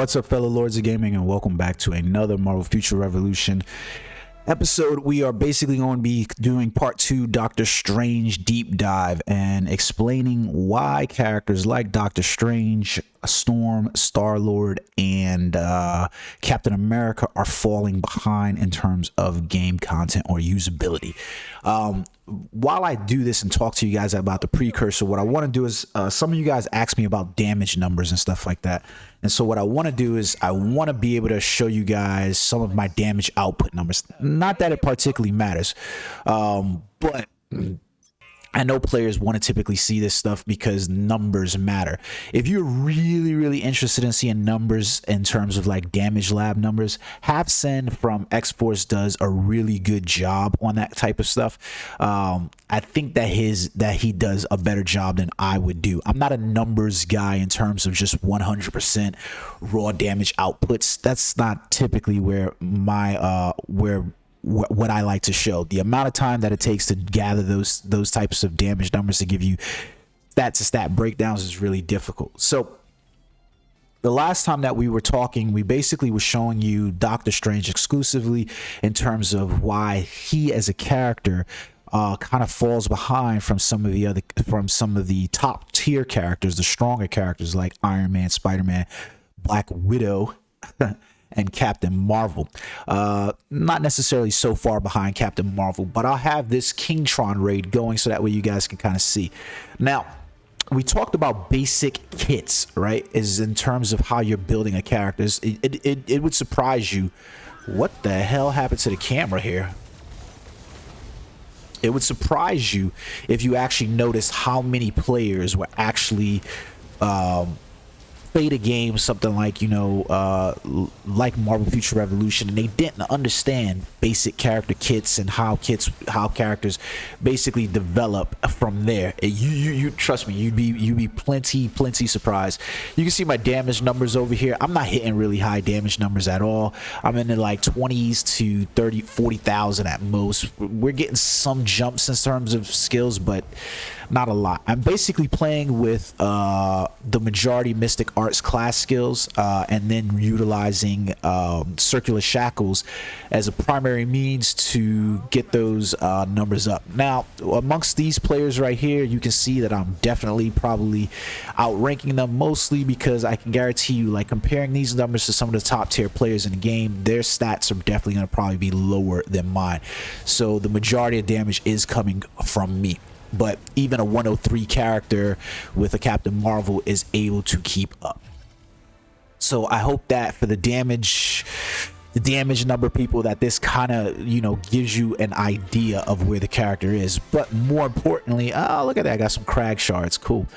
What's up, fellow lords of gaming, and welcome back to another Marvel Future Revolution episode. We are basically going to be doing part 2 Doctor Strange deep dive and explaining why characters like Doctor Strange, Storm, Star-Lord, and Captain America are falling behind in terms of game content or usability. While I do this and talk to you guys about the precursor, what I want to do is some of you guys ask me about damage numbers and stuff like that. And so what I want to do is I want to be able to show you guys some of my damage output numbers. Not that it particularly matters, but I know players want to typically see this stuff because numbers matter. If you're really interested in seeing numbers in terms of like damage lab numbers, Halfsen from X-Force does a really good job on that type of stuff. I think that he does a better job than I would do. I'm not a numbers guy in terms of just 100% raw damage outputs. That's not typically where my what I like to show. The amount of time that it takes to gather those types of damage numbers to give you stat breakdowns is really difficult. So the last time that we were talking, we basically were showing you Doctor Strange exclusively in terms of why he as a character kind of falls behind from some of the top tier characters, the stronger characters like Iron Man, Spider-Man, Black Widow, and Captain Marvel. Not necessarily so far behind Captain Marvel, but I'll have this Kingtron raid going so that way you guys can kind of see. Now, we talked about basic kits, right? Is in terms of how you're building a character. It would surprise you. What the hell happened to the camera here? It would surprise you if you actually noticed how many players were actually played a game something like, you know, like Marvel Future Revolution, and they didn't understand basic character kits and how characters basically develop from there. You trust me, you'd be plenty surprised. You can see my damage numbers over here. I'm not hitting really high damage numbers at all. I'm in the like 20s to 40,000 at most. We're getting some jumps in terms of skills, but not a lot. I'm basically playing with the majority Mystic Arts class skills and then utilizing circular shackles as a primary means to get those numbers up. Now, amongst these players right here, you can see that I'm definitely probably outranking them, mostly because I can guarantee you, like, comparing these numbers to some of the top tier players in the game, their stats are definitely going to probably be lower than mine. So the majority of damage is coming from me. But even a 103 character with a Captain Marvel is able to keep up. So I hope that for the damage number people, that this kind of, you know, gives you an idea of where the character is. But more importantly, oh, look at that, I got some crag shards, cool.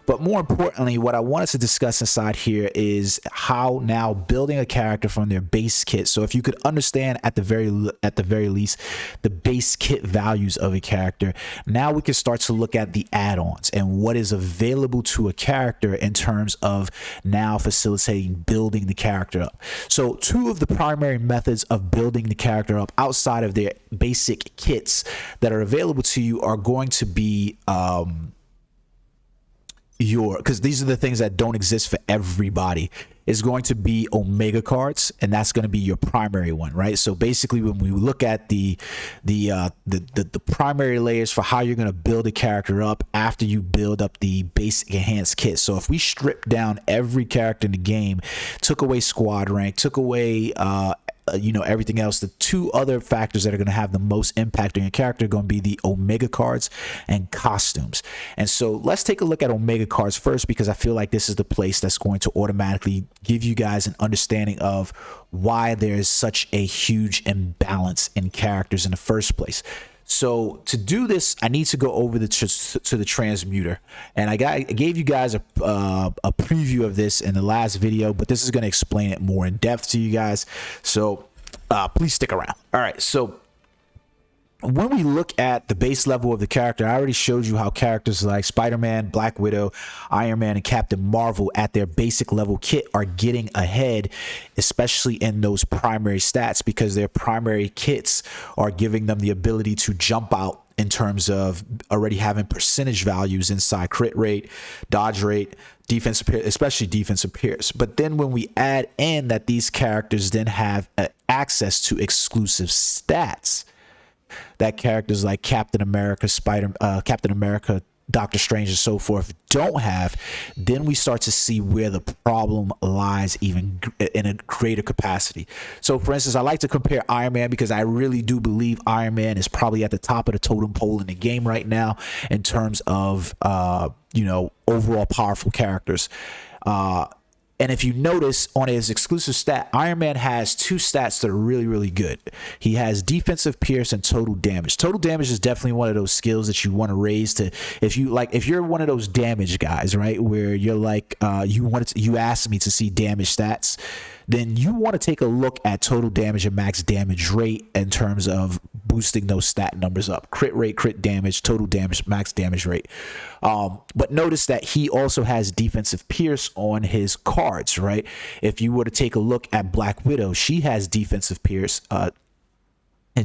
But more importantly, what I wanted to discuss inside here is how now building a character from their base kit. So if you could understand at the very least the base kit values of a character, now we can start to look at the add-ons and what is available to a character in terms of now facilitating building the character up. So two of the primary methods of building the character up outside of their basic kits that are available to you are going to be because these are the things that don't exist for everybody, is going to be Omega cards, and that's going to be your primary one, right? So basically, when we look at the primary layers for how you're going to build a character up after you build up the basic enhanced kit. So if we strip down every character in the game, took away squad rank, took away you know, everything else, the two other factors that are going to have the most impact on your character are going to be the Omega cards and costumes. And so let's take a look at Omega cards first, because I feel like this is the place that's going to automatically give you guys an understanding of why there is such a huge imbalance in characters in the first place. So to do this, I need to go over to the transmuter, and I gave you guys a preview of this in the last video, but this is going to explain it more in depth to you guys. So please stick around. All right, so when we look at the base level of the character, I already showed you how characters like Spider-Man, Black Widow, Iron Man, and Captain Marvel at their basic level kit are getting ahead, especially in those primary stats, because their primary kits are giving them the ability to jump out in terms of already having percentage values inside crit rate, dodge rate, defensive pierce, especially defensive pierce. But then when we add in that these characters then have access to exclusive stats that characters like Captain America, Captain America, Doctor Strange, and so forth don't have, then we start to see where the problem lies even in a greater capacity. So for instance, I like to compare Iron Man because I really do believe Iron Man is probably at the top of the totem pole in the game right now in terms of overall powerful characters. And if you notice on his exclusive stat, Iron Man has two stats that are really, really good. He has defensive pierce and total damage. Total damage is definitely one of those skills that you want to raise to, if you're one of those damage guys, right? Where you're like, you asked me to see damage stats, then you want to take a look at total damage and max damage rate in terms of boosting those stat numbers up. Crit rate, crit damage, total damage, max damage rate. But notice that he also has defensive pierce on his cards, right? If you were to take a look at Black Widow, she has defensive pierce. And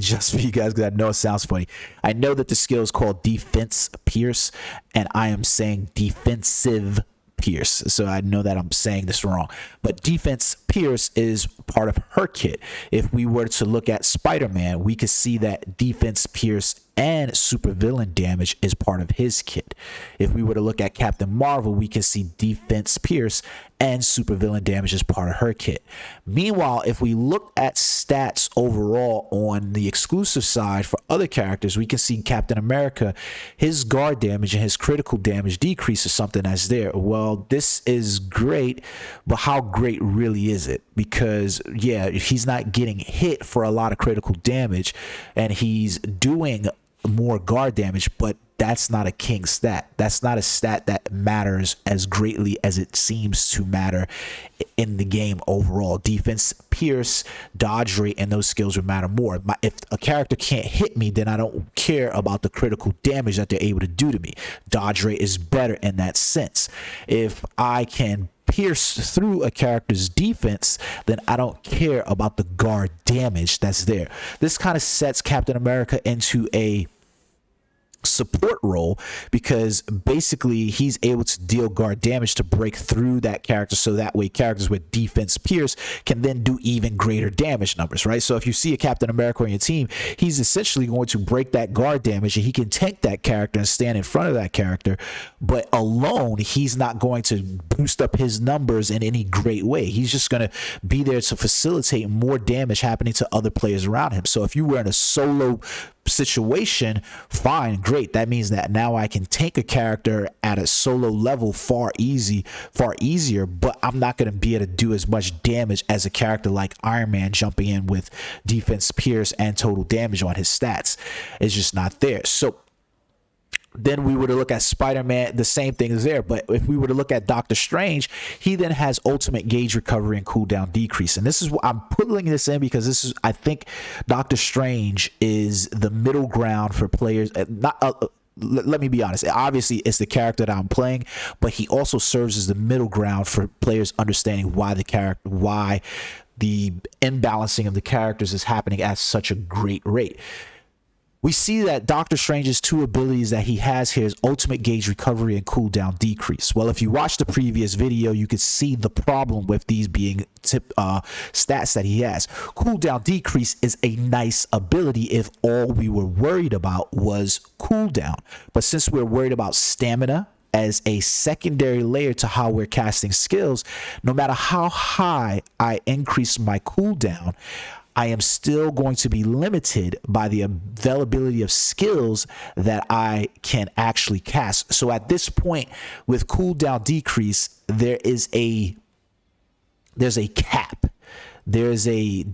just for you guys, because I know it sounds funny, I know that the skill is called defense pierce, and I am saying defensive pierce, so I know that I'm saying this wrong, but defense pierce is part of her kit. If we were to look at Spider-Man, we could see that defense pierce and supervillain damage is part of his kit. If we were to look at Captain Marvel, we can see defense pierce and supervillain damage is part of her kit. Meanwhile, if we look at stats overall on the exclusive side for other characters, we can see Captain America, his guard damage and his critical damage decrease is something that's there. Well, this is great, but how great really is it? Because yeah, he's not getting hit for a lot of critical damage and he's doing more guard damage, but that's not a king stat. That's not a stat that matters as greatly as it seems to matter in the game overall. Defense, pierce, dodge rate, and those skills would matter more. If a character can't hit me, then I don't care about the critical damage that they're able to do to me. Dodge rate is better in that sense. If I can pierce through a character's defense, then I don't care about the guard damage that's there. This kind of sets Captain America into a support role because basically he's able to deal guard damage to break through that character, so that way characters with defense pierce can then do even greater damage numbers, right? So if you see a Captain America on your team, he's essentially going to break that guard damage and he can tank that character and stand in front of that character, but alone he's not going to boost up his numbers in any great way. He's just going to be there to facilitate more damage happening to other players around him. So if you were in a solo situation, fine, great. That means that now I can tank a character at a solo level far easier, but I'm not going to be able to do as much damage as a character like Iron Man jumping in with defense, pierce, and total damage on his stats. It's just not there. So then we were to look at Spider-Man, the same thing is there. But if we were to look at Doctor Strange, he then has ultimate gauge recovery and cooldown decrease. And this is what I'm putting this in because this is, I think Doctor Strange is the middle ground for players. Let me be honest. Obviously, it's the character that I'm playing, but he also serves as the middle ground for players understanding why the imbalancing of the characters is happening at such a great rate. We see that Doctor Strange's two abilities that he has here is ultimate gauge recovery and cooldown decrease. Well, if you watch the previous video, you could see the problem with these being stats that he has. Cooldown decrease is a nice ability if all we were worried about was cooldown. But since we're worried about stamina as a secondary layer to how we're casting skills, no matter how high I increase my cooldown, I am still going to be limited by the availability of skills that I can actually cast. So at this point with cooldown decrease, there's a cap. There's a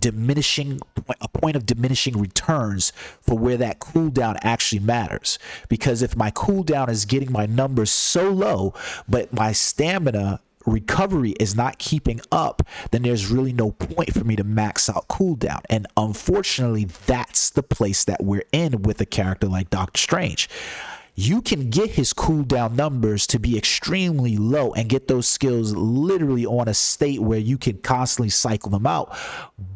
point of diminishing returns for where that cooldown actually matters. Because if my cooldown is getting my numbers so low, but my stamina recovery is not keeping up, then there's really no point for me to max out cooldown. And unfortunately, that's the place that we're in with a character like Doctor Strange. You can get his cooldown numbers to be extremely low and get those skills literally on a state where you can constantly cycle them out.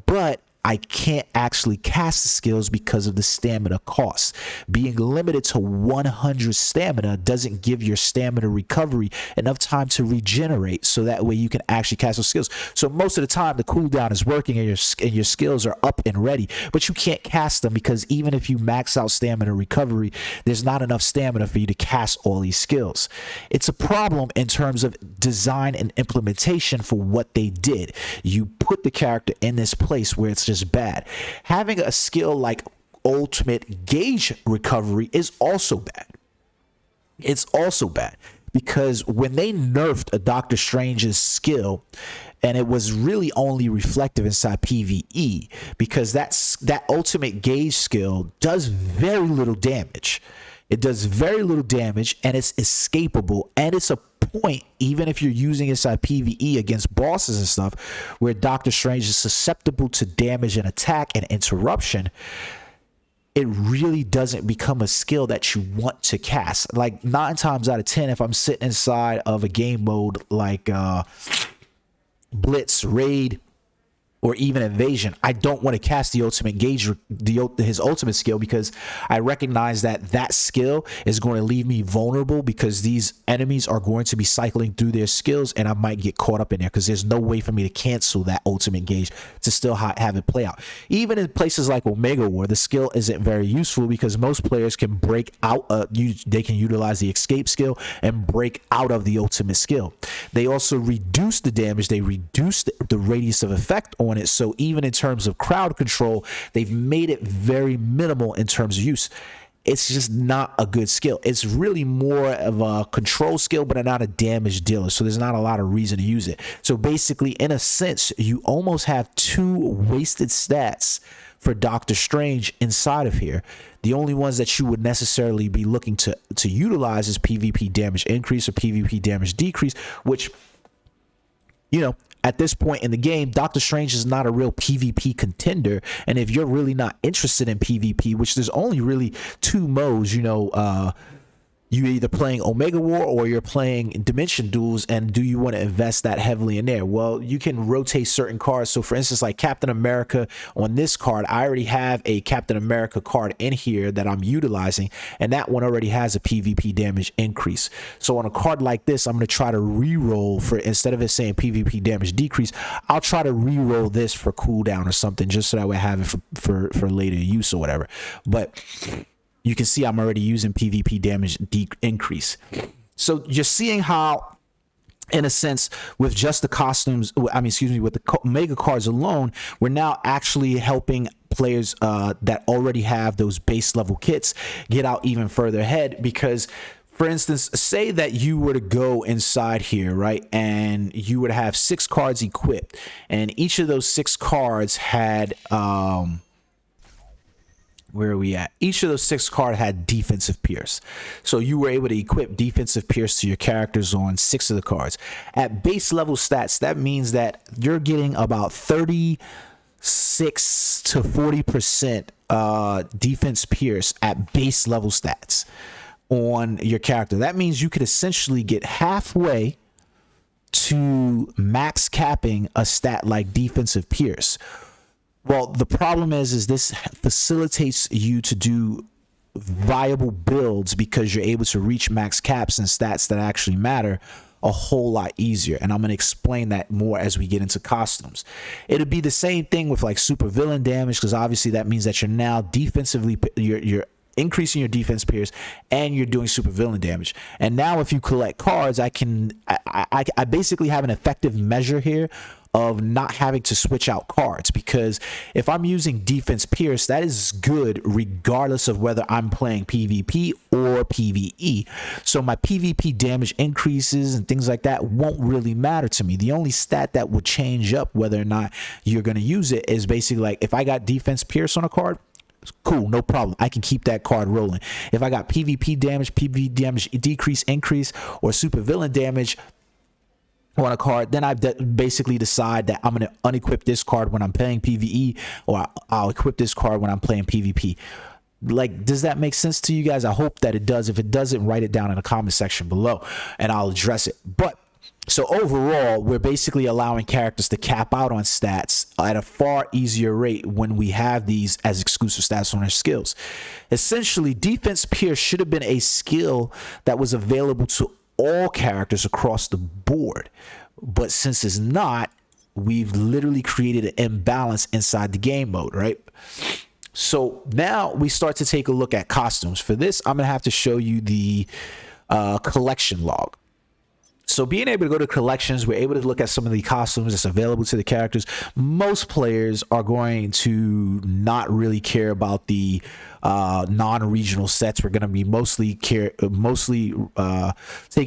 But I can't actually cast the skills because of the stamina cost. Being limited to 100 stamina doesn't give your stamina recovery enough time to regenerate, so that way you can actually cast those skills. So most of the time the cooldown is working and your skills are up and ready, but you can't cast them because even if you max out stamina recovery, there's not enough stamina for you to cast all these skills. It's a problem in terms of design and implementation for what they did. You put the character in this place where it's just bad. Having a skill like ultimate gauge recovery is also bad. It's also bad because when they nerfed a Doctor Strange's skill, and it was really only reflective inside PvE, because that ultimate gauge skill does very little damage. It does very little damage, and it's escapable, and it's a point, even if you're using inside PvE against bosses and stuff, where Doctor Strange is susceptible to damage and attack and interruption. It really doesn't become a skill that you want to cast. Like 9 times out of 10, if I'm sitting inside of a game mode like Blitz, Raid, or even Invasion, I don't want to cast the ultimate gauge, his ultimate skill, because I recognize that skill is going to leave me vulnerable, because these enemies are going to be cycling through their skills and I might get caught up in there, because there's no way for me to cancel that ultimate gauge to still have it play out. Even in places like Omega War, the skill isn't very useful because most players can break out, they can utilize the escape skill and break out of the ultimate skill. They also reduce the damage, they reduce the radius of effect on it. So even in terms of crowd control, they've made it very minimal in terms of use. It's just not a good skill. It's really more of a control skill, but not a damage dealer. So there's not a lot of reason to use it. So basically, in a sense, you almost have 2 wasted stats for Doctor Strange inside of here. The only ones that you would necessarily be looking to utilize is PvP damage increase or PvP damage decrease, which, you know, at this point in the game, Doctor Strange is not a real PvP contender. And if you're really not interested in PvP, which there's only really 2 modes, you know, you're either playing Omega War or you're playing Dimension Duels, and do you want to invest that heavily in there? Well, you can rotate certain cards. So for instance, like Captain America, on this card, I already have a Captain America card in here that I'm utilizing, and that one already has a PvP damage increase. So on a card like this, I'm going to try to re-roll for, instead of it saying PvP damage decrease, I'll try to re-roll this for cooldown or something, just so that way I have it for later use or whatever. But you can see I'm already using PvP damage increase. So you're seeing how, in a sense, with just the costumes, with the Omega cards alone, we're now actually helping players that already have those base level kits get out even further ahead. Because, for instance, say that you were to go inside here, right, and you would have 6 cards equipped, and each of those 6 cards had where are we at? Each of those 6 cards had defensive pierce. So you were able to equip defensive pierce to your characters on 6 of the cards. At base level stats, that means that you're getting about 36 to 40% defense pierce at base level stats on your character. That means you could essentially get halfway to max capping a stat like defensive pierce. Well, the problem is this facilitates you to do viable builds, because you're able to reach max caps and stats that actually matter a whole lot easier. And I'm going to explain that more as we get into costumes. It'll be the same thing with like super villain damage, because obviously that means that you're now defensively, you're increasing your defense pierce and you're doing super villain damage. And now if you collect cards, I basically have an effective measure here of not having to switch out cards, because if I'm using defense pierce, that is good regardless of whether I'm playing PvP or PvE. So my PvP damage increases and things like that won't really matter to me. The only stat that will change up whether or not you're going to use it is basically like, if I got defense pierce on a card, cool, no problem, I can keep that card rolling. If I got PvP damage, PvP damage decrease, increase, or super villain damage on a card, then I basically decide that I'm going to unequip this card when I'm playing PvE, or I'll equip this card when I'm playing PvP. Like, does that make sense to you guys? I hope that it does. If it doesn't, write it down in the comment section below and I'll address it. But So overall, we're basically allowing characters to cap out on stats at a far easier rate when we have these as exclusive stats on their skills. Essentially, defense pierce should have been a skill that was available to all characters across the board. But since it's not, we've literally created an imbalance inside the game mode, right? So now we start to take a look at costumes. For this, I'm going to have to show you the collection log. So being able to go to collections, we're able to look at some of the costumes that's available to the characters. Most players are going to not really care about the non-regional sets. We're going to be mostly taking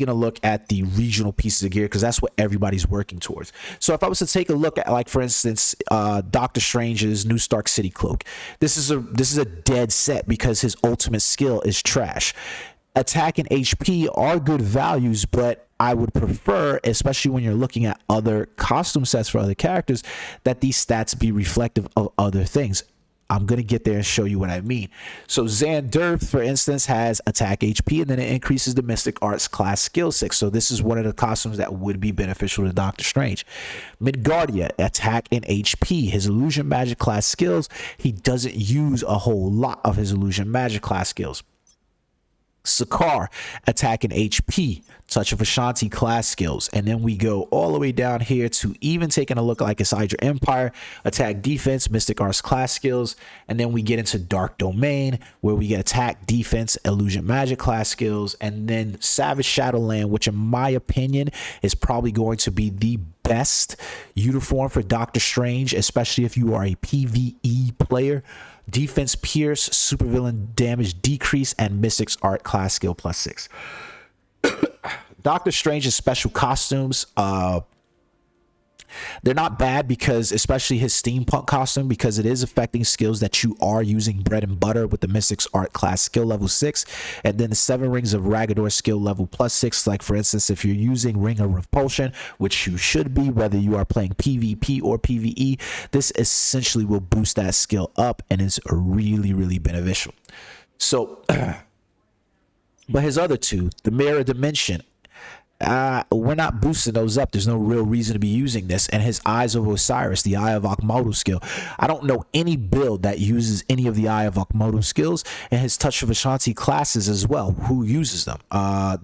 a look at the regional pieces of gear because that's what everybody's working towards. So if I was to take a look at, like, for instance, Doctor Strange's New Stark City cloak, this is a dead set because his ultimate skill is trash. Attack and HP are good values, but I would prefer, especially when you're looking at other costume sets for other characters, that these stats be reflective of other things. I'm going to get there and show you what I mean. So Xanderth, for instance, has attack HP, and then it increases the Mystic Arts class skill 6. So this is one of the costumes that would be beneficial to Doctor Strange. Midgardia, attack and HP. His illusion magic class skills, he doesn't use a whole lot of his illusion magic class skills. Sakaar, attack and HP, Touch of Ashanti class skills, and then we go all the way down here to even taking a look like it's Hydra Empire, attack defense, Mystic Arts class skills, and then we get into Dark Domain where we get attack defense, illusion magic class skills, and then Savage Shadowland, which in my opinion is probably going to be the best uniform for Doctor Strange, especially if you are a PvE player. Defense pierce, supervillain damage decrease, and Mystic's art class skill +6. Doctor Strange's special costumes, they're not bad because, especially his steampunk costume, because it is affecting skills that you are using bread and butter with the Mystic's art class skill level 6, and then the 7 rings of Ragador skill level +6. Like, for instance, if you're using Ring of Repulsion, which you should be, whether you are playing PvP or PvE, this essentially will boost that skill up and is really, really beneficial. So, but his other two, the Mirror Dimension, we're not boosting those up. There's no real reason to be using this. And his Eyes of Osiris, the Eye of Akhmodu skill, I don't know any build that uses any of the Eye of Akhmodu skills, and his Touch of Ashanti classes as well. Who uses them?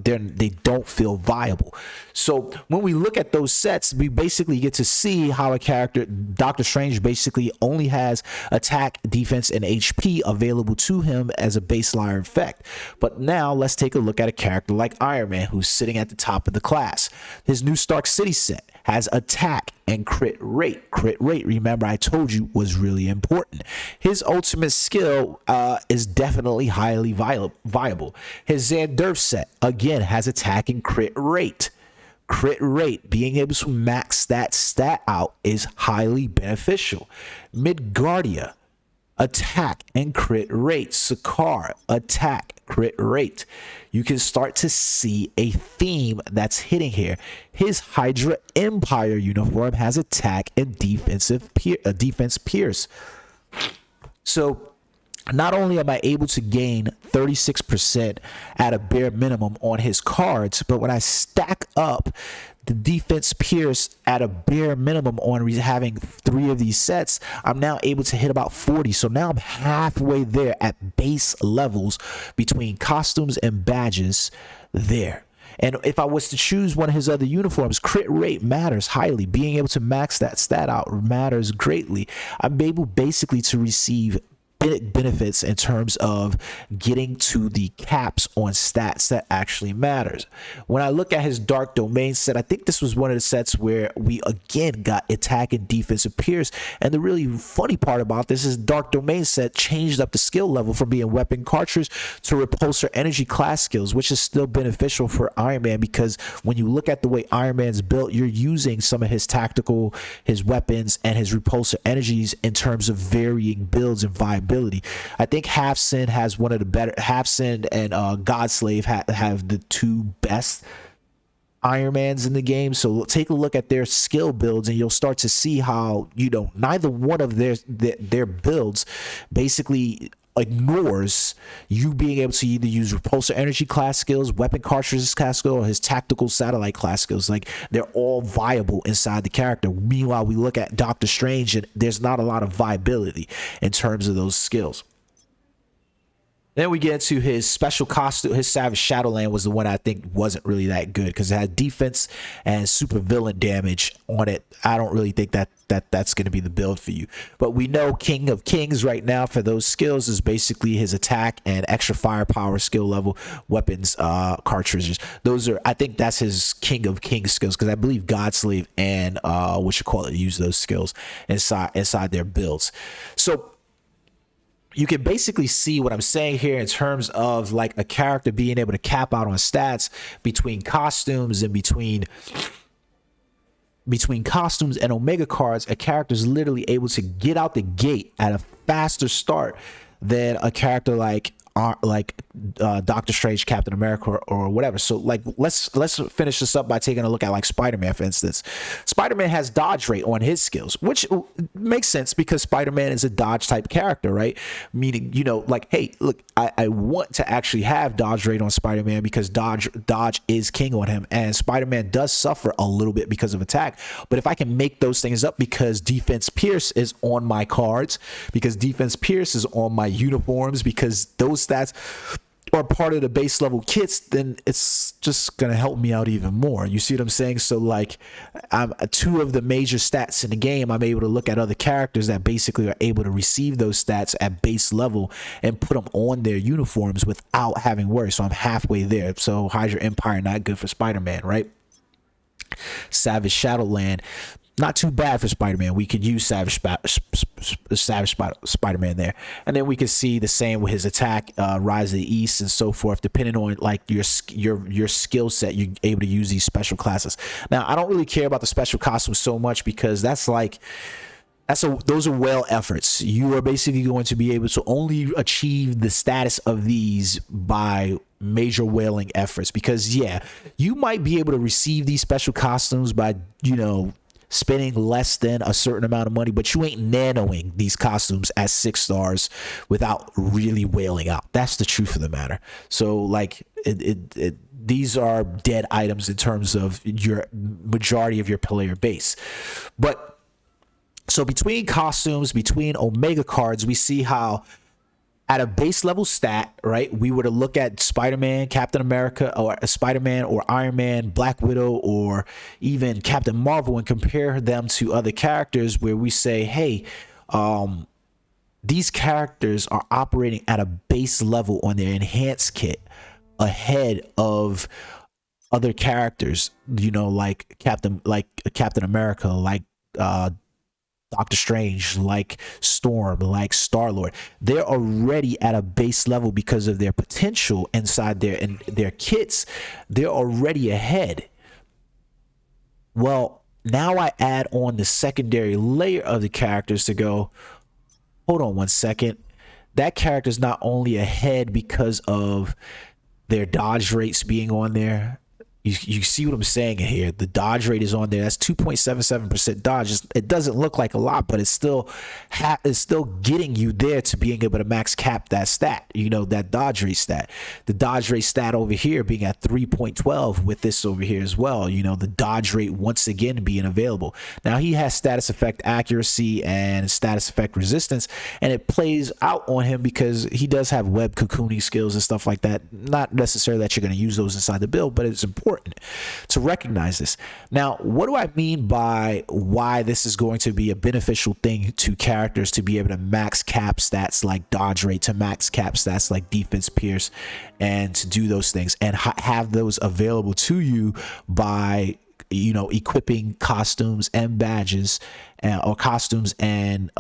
They don't feel viable. So when we look at those sets, we basically get to see how a character, Doctor Strange, basically only has attack, defense, and HP available to him as a baseline effect. But now let's take a look at a character like Iron Man, who's sitting at the top of the class. His New Stark City set has attack and crit rate. Crit rate, remember I told you, was really important. His ultimate skill is definitely highly viable. His Xanderth set, again, has attack and crit rate. Crit rate, being able to max that stat out, is highly beneficial. Midgardia, attack and crit rate. Sakaar, attack, crit rate. You can start to see a theme that's hitting here. His Hydra Empire uniform has attack and defense pierce. So not only am I able to gain 36% at a bare minimum on his cards, but when I stack up the defense pierce at a bare minimum on having 3 of these sets, I'm now able to hit about 40. So now I'm halfway there at base levels between costumes and badges there. And if I was to choose one of his other uniforms, crit rate matters highly. Being able to max that stat out matters greatly. I'm able basically to receive benefits in terms of getting to the caps on stats that actually matters. When I look at his Dark Domain set, I think this was one of the sets where we again got attack and defensive pierce. And the really funny part about this is Dark Domain set changed up the skill level from being weapon cartridge to repulsor energy class skills, which is still beneficial for Iron Man, because when you look at the way Iron Man's built, you're using some of his tactical, his weapons, and his repulsor energies in terms of varying builds and viability. I think Half Sin has one of the better. Half Sin and Godslave have the 2 best Iron Mans in the game. So take a look at their skill builds, and you'll start to see how, you know, neither one of their builds basically ignores you being able to either use repulsor energy class skills, weapon cartridges class skill, or his tactical satellite class skills. Like, they're all viable inside the character. Meanwhile, we look at Doctor Strange and there's not a lot of viability in terms of those skills. Then we get into his special costume. His Savage Shadowland was the one I think wasn't really that good because it had defense and super villain damage on it. I don't really think that's going to be the build for you. But we know King of Kings right now for those skills is basically his attack and extra firepower skill level weapons cartridges. Those are, I think that's his King of Kings skills because I believe Godslave and use those skills inside their builds. So you can basically see what I'm saying here in terms of like a character being able to cap out on stats between costumes and between costumes and Omega cards. A character is literally able to get out the gate at a faster start than a character like Doctor Strange, Captain America, or whatever. So like let's finish this up by taking a look at like Spider-Man, for instance. Spider-Man has dodge rate on his skills, which makes sense because Spider-Man is a dodge type character, right? Meaning, you know, like, hey, look, I want to actually have dodge rate on Spider-Man because dodge is king on him, and Spider-Man does suffer a little bit because of attack. But if I can make those things up because defense pierce is on my cards, because defense pierce is on my uniforms, because those stats are part of the base level kits, then it's just gonna help me out even more. You see what I'm saying? So like, I'm two of the major stats in the game, I'm able to look at other characters that basically are able to receive those stats at base level and put them on their uniforms without having worry. So I'm halfway there. So Hydra Empire, not good for Spider-Man, right? Savage Shadowland, not too bad for Spider-Man. We could use Savage Spider-Man there, and then we could see the same with his attack, Rise of the East, and so forth. Depending on like your skill set, you're able to use these special classes. Now, I don't really care about the special costumes so much because those are whale efforts. You are basically going to be able to only achieve the status of these by major whaling efforts, because yeah, you might be able to receive these special costumes by, you know, spending less than a certain amount of money, but you ain't nanoing these costumes at 6 stars without really whaling out. That's the truth of the matter. So like these are dead items in terms of your majority of your player base. But so between costumes, between Omega cards, we see how at a base level stat, right, we were to look at Spider-Man, Captain America, or Spider-Man or Iron Man, Black Widow, or even Captain Marvel, and compare them to other characters where we say, hey, these characters are operating at a base level on their enhanced kit ahead of other characters, you know, like Captain America, like Doctor Strange, like Storm, like Star-Lord. They're already at a base level because of their potential inside their kits. They're already ahead. Well, now I add on the secondary layer of the characters to go, hold on one second. That character's not only ahead because of their dodge rates being on there. You see what I'm saying here? The dodge rate is on there. That's 2.77% dodge. It doesn't look like a lot, but it's still getting you there to being able to max cap that stat, you know, that dodge rate stat. The dodge rate stat over here being at 3.12 with this over here as well. You know, the dodge rate once again being available. Now he has status effect accuracy and status effect resistance, and it plays out on him because he does have web cocooning skills and stuff like that. Not necessarily that you're going to use those inside the build, but it's important to recognize this. Now, what do I mean by why this is going to be a beneficial thing to characters to be able to max cap stats like dodge rate, to max cap stats like defense pierce, and to do those things and have those available to you by, you know, equipping costumes and badges or costumes and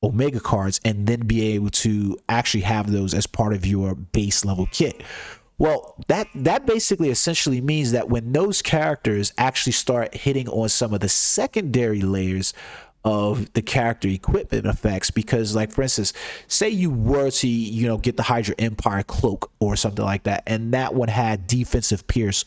Omega cards, and then be able to actually have those as part of your base level kit? Well, that basically essentially means that when those characters actually start hitting on some of the secondary layers of the character equipment effects, because like for instance, say you were to, you know, get the Hydra Empire cloak or something like that, and that one had defense pierce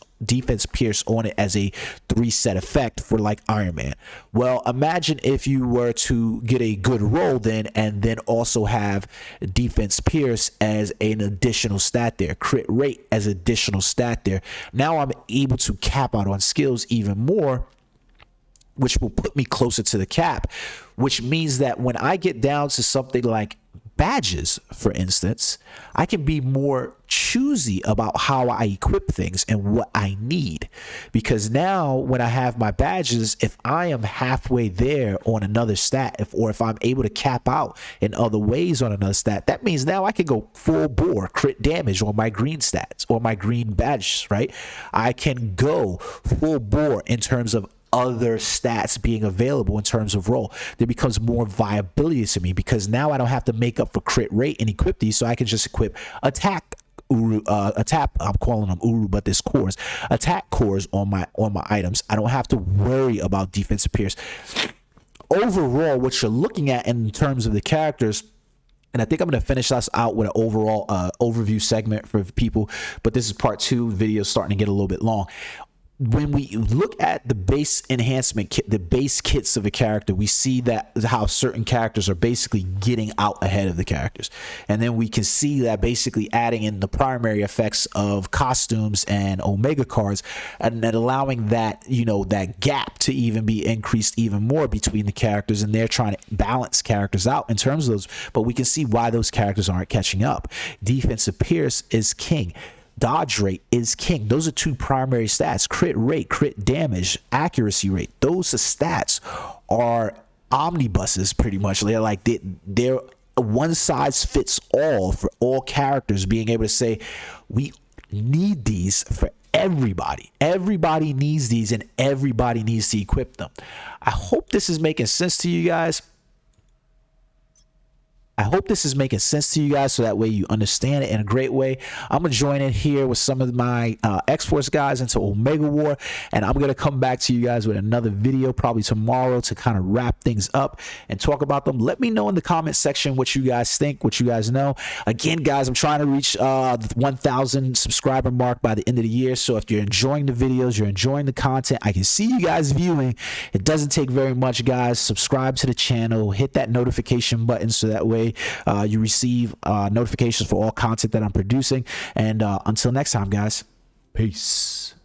on it as a 3-set effect for like Iron Man. Well, imagine if you were to get a good roll then, and then also have defense pierce as an additional stat there, crit rate as additional stat there. Now I'm able to cap out on skills even more, which will put me closer to the cap, which means that when I get down to something like badges, for instance, I can be more choosy about how I equip things and what I need. Because now when I have my badges, if I am halfway there on another stat, or if I'm able to cap out in other ways on another stat, that means now I can go full bore crit damage on my green stats or my green badges, right? I can go full bore in terms of other stats being available in terms of roll. There becomes more viability to me, because now I don't have to make up for crit rate and equip these, so I can just equip attack Uru, I'm calling them Uru, but this cores, attack cores on my items. I don't have to worry about defensive pierce. Overall, what you're looking at in terms of the characters, and I think I'm going to finish us out with an overall overview segment for people, but this is part 2. Video starting to get a little bit long. When we look at the base enhancement kit, the base kits of a character, we see that how certain characters are basically getting out ahead of the characters. And then we can see that basically adding in the primary effects of costumes and Omega cards, and then allowing that, you know, that gap to even be increased even more between the characters, and they're trying to balance characters out in terms of those. But we can see why those characters aren't catching up. Defensive pierce is king. Dodge rate is king. Those are 2 primary stats. Crit rate, crit damage, accuracy rate. Those stats are omnibuses pretty much. They're like they're one size fits all for all characters, being able to say we need these for everybody. Everybody needs these, and everybody needs to equip them. I hope this is making sense to you guys. I hope this is making sense to you guys, so that way you understand it in a great way. I'm going to join in here with some of my X-Force guys into Omega War, and I'm going to come back to you guys with another video probably tomorrow to kind of wrap things up and talk about them. Let me know in the comment section what you guys think, what you guys know. Again, guys, I'm trying to reach the 1,000 subscriber mark by the end of the year, so if you're enjoying the videos, you're enjoying the content, I can see you guys viewing. It doesn't take very much, guys. Subscribe to the channel, hit that notification button, so that way you receive notifications for all content that I'm producing. And until next time, guys, peace.